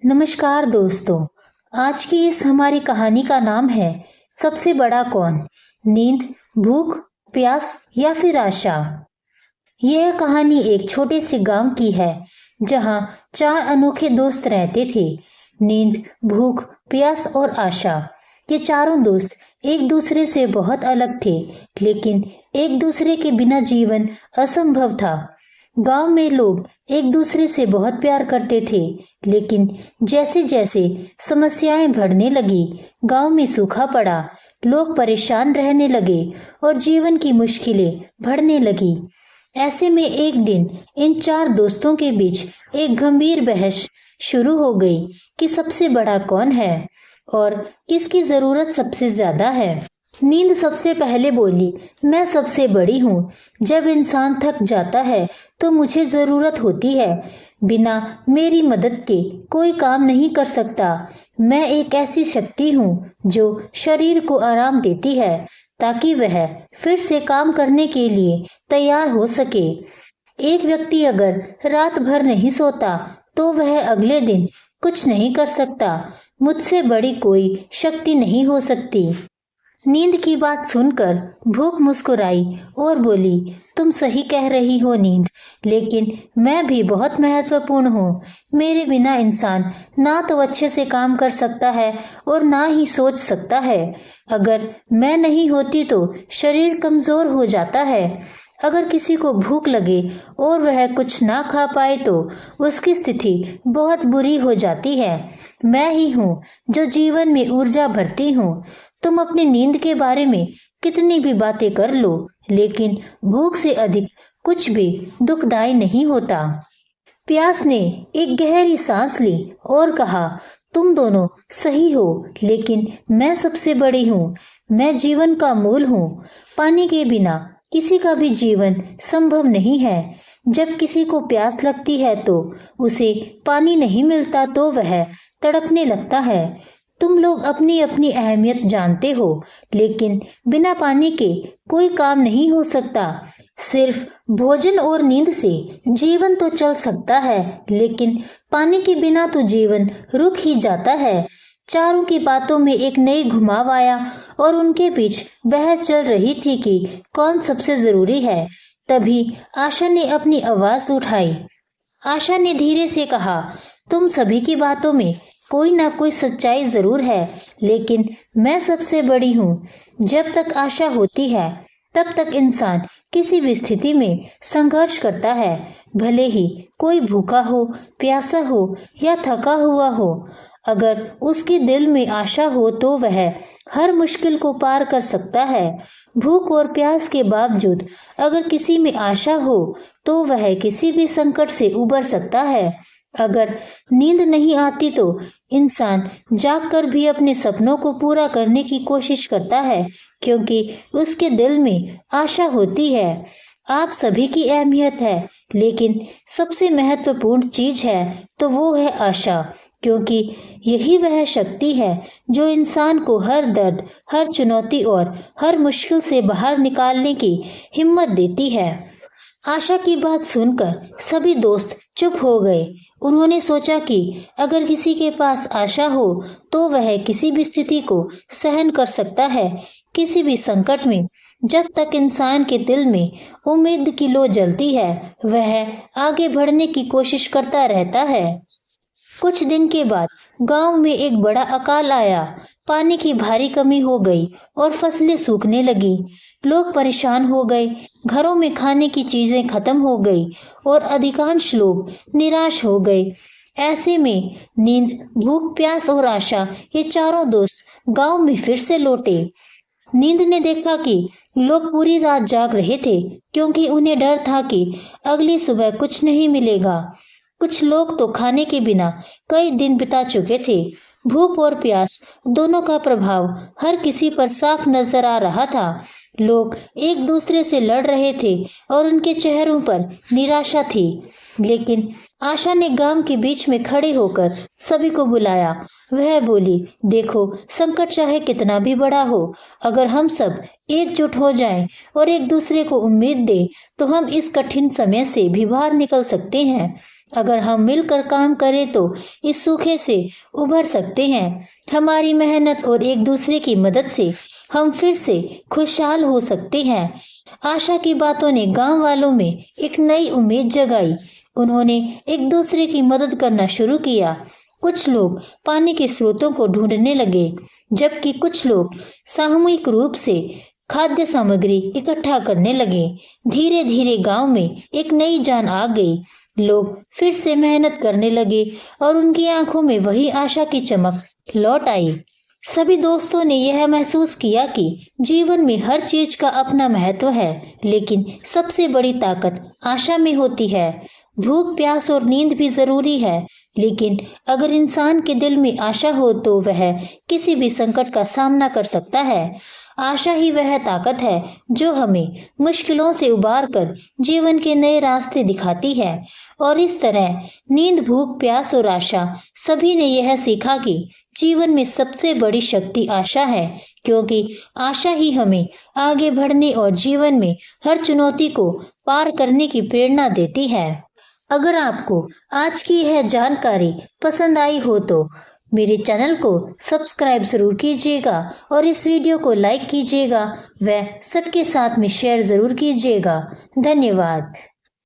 नमस्कार दोस्तों। आज की इस हमारी कहानी का नाम है सबसे बड़ा कौन। नींद, भूख, प्यास या फिर आशा। यह कहानी एक छोटे से गांव की है जहां चार अनोखे दोस्त रहते थे। नींद, भूख, प्यास और आशा। ये चारों दोस्त एक दूसरे से बहुत अलग थे, लेकिन एक दूसरे के बिना जीवन असंभव था। गांव में लोग एक दूसरे से बहुत प्यार करते थे, लेकिन जैसे जैसे समस्याएं बढ़ने लगी, गांव में सूखा पड़ा, लोग परेशान रहने लगे और जीवन की मुश्किलें बढ़ने लगी। ऐसे में एक दिन इन चार दोस्तों के बीच एक गंभीर बहस शुरू हो गई कि सबसे बड़ा कौन है और किसकी जरूरत सबसे ज्यादा है। नींद सबसे पहले बोली, मैं सबसे बड़ी हूँ। जब इंसान थक जाता है तो मुझे जरूरत होती है। बिना मेरी मदद के कोई काम नहीं कर सकता। मैं एक ऐसी शक्ति हूँ जो शरीर को आराम देती है ताकि वह फिर से काम करने के लिए तैयार हो सके। एक व्यक्ति अगर रात भर नहीं सोता तो वह अगले दिन कुछ नहीं कर सकता। मुझसे बड़ी कोई शक्ति नहीं हो सकती। नींद की बात सुनकर भूख मुस्कुराई और बोली, तुम सही कह रही हो नींद, लेकिन मैं भी बहुत महत्वपूर्ण हूँ। मेरे बिना इंसान ना तो अच्छे से काम कर सकता है और ना ही सोच सकता है। अगर मैं नहीं होती तो शरीर कमजोर हो जाता है। अगर किसी को भूख लगे और वह कुछ ना खा पाए तो उसकी स्थिति बहुत बुरी हो जाती है। मैं ही हूँ जो जीवन में ऊर्जा भरती हूँ। तुम अपनी नींद के बारे में कितनी भी बातें कर लो, लेकिन भूख से अधिक कुछ भी दुखदाई नहीं होता। प्यास ने एक गहरी सांस ली और कहा, तुम दोनों सही हो, लेकिन मैं सबसे बड़ी हूँ। मैं जीवन का मूल हूँ। पानी के बिना किसी का भी जीवन संभव नहीं है। जब किसी को प्यास लगती है तो उसे पानी नहीं मिलता तो वह तड़पने लगता है। तुम लोग अपनी अपनी अहमियत जानते हो, लेकिन बिना पानी के कोई काम नहीं हो सकता। सिर्फ भोजन और नींद से जीवन तो चल सकता है, लेकिन पानी के बिना तो जीवन रुक ही जाता है। चारों की बातों में एक नई घुमाव आया और उनके बीच बहस चल रही थी कि कौन सबसे जरूरी है। तभी आशा ने अपनी आवाज उठाई। आशा ने धीरे से कहा, तुम सभी की बातों में कोई ना कोई सच्चाई जरूर है, लेकिन मैं सबसे बड़ी हूँ। जब तक आशा होती है तब तक इंसान किसी भी स्थिति में संघर्ष करता है, भले ही कोई भूखा हो, प्यासा हो या थका हुआ हो। अगर उसके दिल में आशा हो तो वह हर मुश्किल को पार कर सकता है। भूख और प्यास के बावजूद अगर किसी में आशा हो तो वह किसी भी संकट से उबर सकता है। अगर नींद नहीं आती तो इंसान जागकर भी अपने सपनों को पूरा करने की कोशिश करता है, क्योंकि उसके दिल में आशा होती है। आप सभी की अहमियत है, लेकिन सबसे महत्वपूर्ण चीज है तो वो है आशा, क्योंकि यही वह शक्ति है जो इंसान को हर दर्द, हर चुनौती और हर मुश्किल से बाहर निकालने की हिम्मत देती है। आशा की बात सुनकर सभी दोस्त चुप हो गए। उन्होंने सोचा कि अगर किसी के पास आशा हो तो वह किसी भी स्थिति को सहन कर सकता है, किसी भी संकट में। जब तक इंसान के दिल में उम्मीद की लौ जलती है, वह आगे बढ़ने की कोशिश करता रहता है। कुछ दिन के बाद गांव में एक बड़ा अकाल आया। पानी की भारी कमी हो गई और फसलें सूखने लगी। लोग परेशान हो गए। घरों में खाने की चीजें खत्म हो गई और अधिकांश लोग निराश हो गए। ऐसे में नींद, भूख, प्यास और आशा, ये चारों दोस्त गांव में फिर से लौटे। नींद ने देखा कि लोग पूरी रात जाग रहे थे, क्योंकि उन्हें डर था कि अगली सुबह कुछ नहीं मिलेगा। कुछ लोग तो खाने के बिना कई दिन बिता चुके थे। भूख और प्यास दोनों का प्रभाव हर किसी पर साफ नजर आ रहा था। लोग एक दूसरे से लड़ रहे थे और उनके चेहरों पर निराशा थी। लेकिन आशा ने गांव के बीच में खड़े होकर सभी को बुलाया। वह बोली, देखो, संकट चाहे कितना भी बड़ा हो, अगर हम सब एकजुट हो जाएं और एक दूसरे को उम्मीद दें तो हम इस कठिन समय से भी बाहर निकल सकते हैं। अगर हम मिलकर काम करें तो इस सूखे से उभर सकते हैं। हमारी मेहनत और एक दूसरे की मदद से हम फिर से खुशहाल हो सकते हैं। आशा की बातों ने गांव वालों में एक नई उम्मीद जगाई। उन्होंने एक दूसरे की मदद करना शुरू किया। कुछ लोग पानी के स्रोतों को ढूंढने लगे, जबकि कुछ लोग सामूहिक रूप से खाद्य सामग्री इकट्ठा करने लगे। धीरे धीरे गांव में एक नई जान आ गई। लोग फिर से मेहनत करने लगे और उनकी आंखों में वही आशा की चमक लौट आई। सभी दोस्तों ने यह महसूस किया कि जीवन में हर चीज का अपना महत्व है, लेकिन सबसे बड़ी ताकत आशा में होती है। भूख, प्यास और नींद भी जरूरी है, लेकिन अगर इंसान के दिल में आशा हो तो वह किसी भी संकट का सामना कर सकता है। आशा ही वह ताकत है जो हमें मुश्किलों से उबार कर जीवन के नए रास्ते दिखाती है। और इस तरह नींद, भूख, प्यास और आशा सभी ने यह सीखा कि जीवन में सबसे बड़ी शक्ति आशा है, क्योंकि आशा ही हमें आगे बढ़ने और जीवन में हर चुनौती को पार करने की प्रेरणा देती है। अगर आपको आज की यह जानकारी पसंद आई हो तो मेरे चैनल को सब्सक्राइब जरूर कीजिएगा और इस वीडियो को लाइक कीजिएगा व सबके साथ में शेयर जरूर कीजिएगा। धन्यवाद।